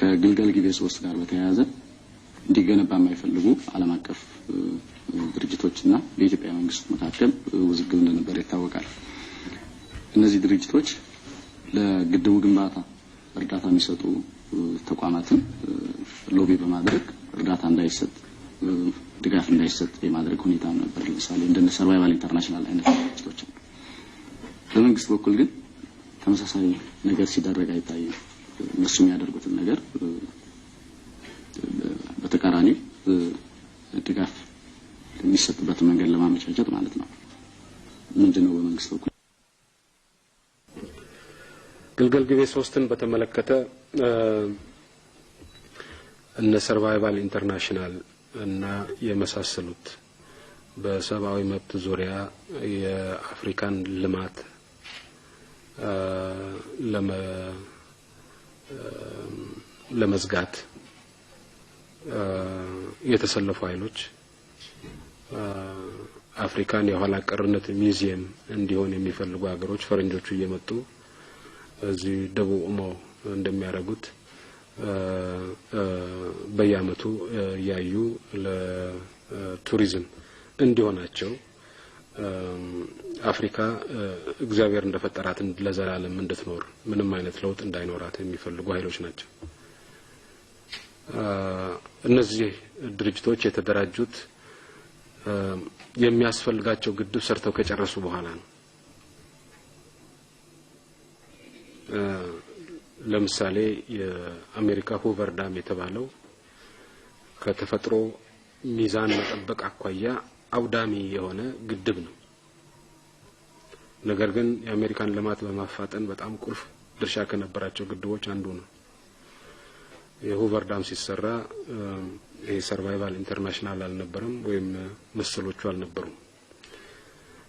ከግልገል ጊቤ 3 ጋር በተያያዘ እንዲገነባ የማይፈልጉ ዓለም አቀፍ ድርጅቶችና በኢትዮጵያ መንግስት መካከል ውዝግብ እንደነበር ይታወቃል። እነዚህ ድርጅቶች ለግድቡ ግንባታ እርዳታ የሚሰጡ ተቋማትን ሎቢ በማድረግ እርዳታ እንዳይሰጥ ድጋፍ እንዳይሰጥ የማድረግ ሁኔታ ነበር። ለምሳሌ እንደ ሰርቫይቫል ኢንተርናሽናል አይነት ድርጅቶች በመንግስት በኩል ግን ተመሳሳይ ነገር ሲደረግ አይታይም። እነሱ የሚያደርጉትን ነገር በተቃራኒ ድጋፍ የሚሰጥበት መንገድ ለማመቻቸት ማለት ነው። ምንድነው በመንግስት በኩል ግልገል ጊቤ 3ን በተመለከተ እነ ሰርቫይቫል ኢንተርናሽናል እና የመሳሰሉት በሰብአዊ መብት ዙሪያ የአፍሪካን ልማት ለመዝጋት የተሰለፉ ኃይሎች አፍሪካን የኋላ ቀርነት ሚውዚየም እንዲሆን የሚፈልጉ ሀገሮች ፈረንጆቹ እየመጡ እዚህ ደቡብ ኦሞ እንደሚያደርጉት በየአመቱ ያዩ ለቱሪዝም እንዲሆናቸው አፍሪካ እግዚአብሔር እንደፈጠራት ለዘላለም እንድትኖር ምንም አይነት ለውጥ እንዳይኖራት የሚፈልጉ ኃይሎች ናቸው። እነዚህ ድርጅቶች የተደራጁት የሚያስፈልጋቸው ግድብ ሰርተው ከጨረሱ በኋላ ነው። ለምሳሌ የአሜሪካ ሁቨር ዳም የተባለው ከተፈጥሮ ሚዛን መጠበቅ አኳያ አውዳሚ የሆነ ግድብ ነው። ነገር ግን የአሜሪካን ልማት በማፋጠን በጣም ቁልፍ ድርሻ ከነበራቸው ግድቦች አንዱ ነው። የሁቨር ዳም ሲሰራ የሰርቫይቫል ኢንተርናሽናል አልነበረም ወይም መሰሎቹ አልነበሩም።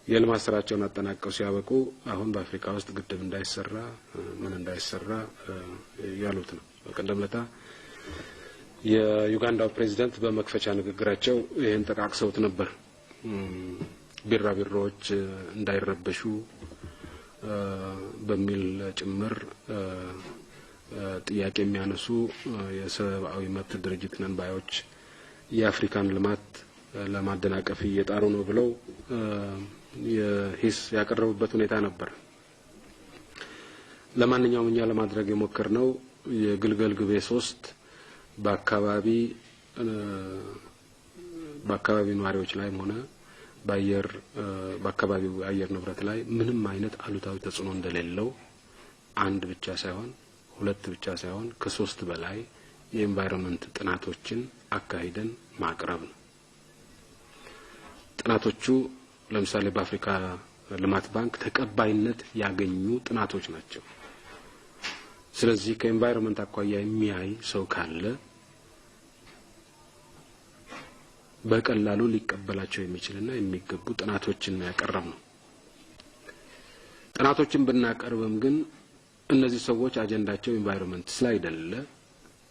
የልማት ስራቸውን አጠናቀው ሲያበቁ አሁን በአፍሪካ ውስጥ ግድብ እንዳይሰራ ምን እንዳይሰራ ያሉት ነው። በቀደምለታ የዩጋንዳው ፕሬዝዳንት በመክፈቻ ንግግራቸው ይሄን ተቃቅሰውት ነበር። ቢራቢሮዎች እንዳይረበሹ በሚል ጭምር ጥያቄ የሚያነሱ የሰብአዊ መብት ድርጅት ነን ባዮች የአፍሪካን ልማት ለማደናቀፍ እየጣሩ ነው ብለው የሂስ ያቀረቡበት ሁኔታ ነበር። ለማንኛውም እኛ ለማድረግ የሞከርነው የግልገል ጊቤ 3 በአካባቢ ነዋሪዎች ላይ ሆነ በአካባቢው አየር ንብረት ላይ ምንም አይነት አሉታዊ ተጽዕኖ እንደሌለው አንድ ብቻ ሳይሆን ሁለት ብቻ ሳይሆን ከ3 በላይ የኤንቫይሮንመንት ጥናቶችን አካሂደን ማቅረብ ነው። ጥናቶቹ ለምሳሌ በአፍሪካ ልማት ባንክ ተቀባይነት ያገኙ ጥናቶች ናቸው። ስለዚህ ከኤንቫይሮንመንት አኳያ የሚያይ ሰው ካለ በቀላሉ ሊቀበላቸው የሚችልና የሚገቡ ጥናቶችን ያቀርብ ነው። ጥናቶችን ብናቀርብም ግን እነዚህ ሰዎች አጀንዳቸው ኤንቫይሮንመንት ስላይደለ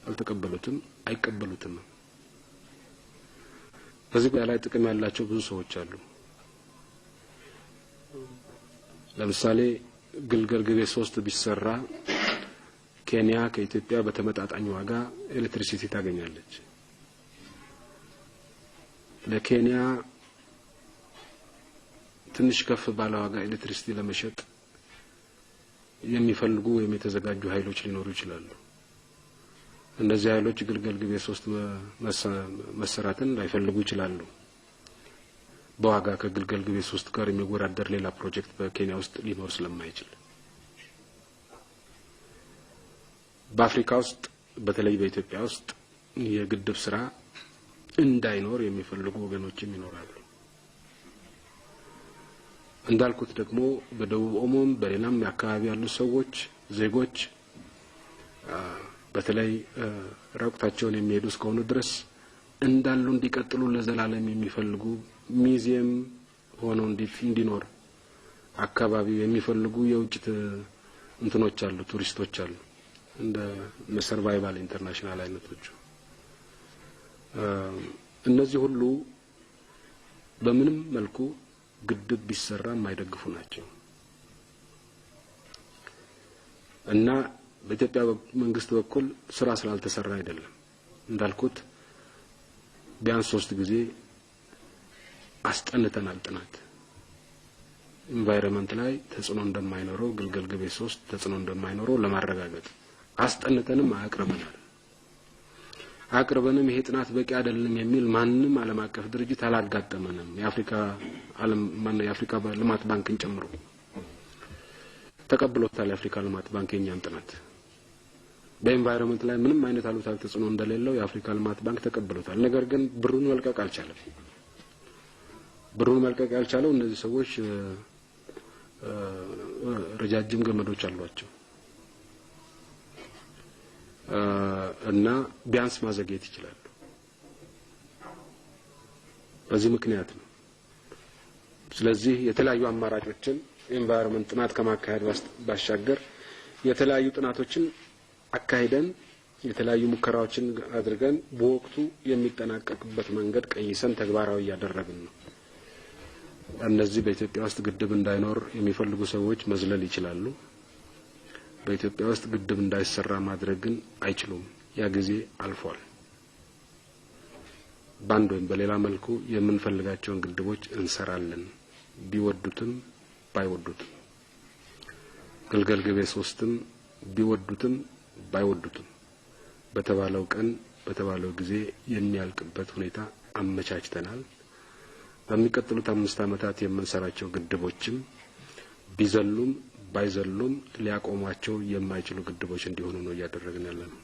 አልተቀበሉትም፣ አይቀበሉትም። በዚህ ላይ ጥቅም ያላቸው ብዙ ሰዎች አሉ። ለምሳሌ ግልገል ጊቤ 3 ቢሰራ ኬንያ ከኢትዮጵያ በተመጣጣኝ ዋጋ ኤሌክትሪሲቲ ታገኛለች። ለኬንያ ትንሽ ከፍ ባለ ዋጋ ኤሌክትሪሲቲ ለመሸጥ የሚፈልጉ ወይም የተዘጋጁ ኃይሎች ሊኖሩ ይችላሉ። እነዚህ ኃይሎች ግልገል ጊቤ 3 መሰራትን ላይፈልጉ ይችላሉ። በዋጋ ከግልገል ጊቤ 3 ጋር የሚወዳደር ሌላ ፕሮጀክት በኬንያ ውስጥ ሊኖር ስለማይችል በአፍሪካ ውስጥ በተለይ በኢትዮጵያ ውስጥ የግድብ ስራ እንዳይኖር የሚፈልጉ ወገኖችም ይኖራሉ። እንዳልኩት ደግሞ በደቡብ ኦሞም በሌላም አካባቢ ያሉ ሰዎች ዜጎች በተለይ ራቁታቸውን የሚሄዱ እስከሆኑ ድረስ እንዳሉ እንዲቀጥሉ ለዘላለም የሚፈልጉ ሚውዚየም ሆኖ እንዲኖር አካባቢው የሚፈልጉ የውጭ እንትኖች አሉ፣ ቱሪስቶች አሉ እንደ ሰርቫይቫል ኢንተርናሽናል አይነቶች። እነዚህ ሁሉ በምንም መልኩ ግድብ ቢሰራ የማይደግፉ ናቸው እና በኢትዮጵያ መንግስት በኩል ስራ ስላልተሰራ አይደለም እንዳልኩት ቢያንስ 3 ጊዜ አስጠንተናል ጥናት ኢንቫይሮንመንት ላይ ተጽዕኖ እንደማይኖረው ግልገል ግቤ 3 ተጽዕኖ እንደማይኖረው ለማረጋገጥ አስጠንተንም አቅርበንም ይሄ ጥናት በቂ አይደለም የሚል ማንንም ዓለም አቀፍ ድርጅት አላጋጠመንም የአፍሪካ ልማት ባንክን ጨምሮ ተቀብሎታል የአፍሪካ ልማት ባንክ የኛን ጥናት በኢንቫይሮንመንት ላይ ምንም አይነት አሉታዊ ተጽዕኖ እንደሌለው የአፍሪካ ልማት ባንክ ተቀብሎታል ነገር ግን ብሩን መልቀቅ አልቻለም ብሩን መልቀቅ ያልቻለው እነዚህ ሰዎች ረጃጅም ገመዶች አሏቸው እና ቢያንስ ማዘግየት ይችላል በዚህ ምክንያት ነው ስለዚህ የተለያዩ አማራጮችን ኢንቫይሮንመንት ጥናት ከማካሄድ ባሻገር የተለያዩ ጥናቶችን አካሄደን የተለያዩ ሙከራዎችን አድርገን በወቅቱ የሚጠናቀቅበት መንገድ ቀይሰን ተግባራዊ ያደረግን ነው እነዚህ በኢትዮጵያ ውስጥ ግድብ እንዳይኖር የሚፈልጉ ሰዎች መዝለል ይችላሉ በኢትዮጵያ ውስጥ ግድብ እንዳይሰራ ማድረግን አይችሉም ያ ጊዜ አልፏል ባንድ ወይም በሌላ መልኩ የምንፈልጋቸውን ግድቦች እንሰራለን ቢወዱትም ባይወዱትም ግልገል ግቤ 3ም ቢወዱትም ባይወዱትም በተባለው ቀን በተባለው ጊዜ የሚያልቅበት ሁኔታ አመቻችተናል በሚቀጥሉት 5 አመታት የምንሰራቸው ግድቦችም ቢዘሉም ባይዘሉም ሊያቆሟቸው የማይችሉ ግድቦች እንዲሆኑ ነው ያደረግን ያለነው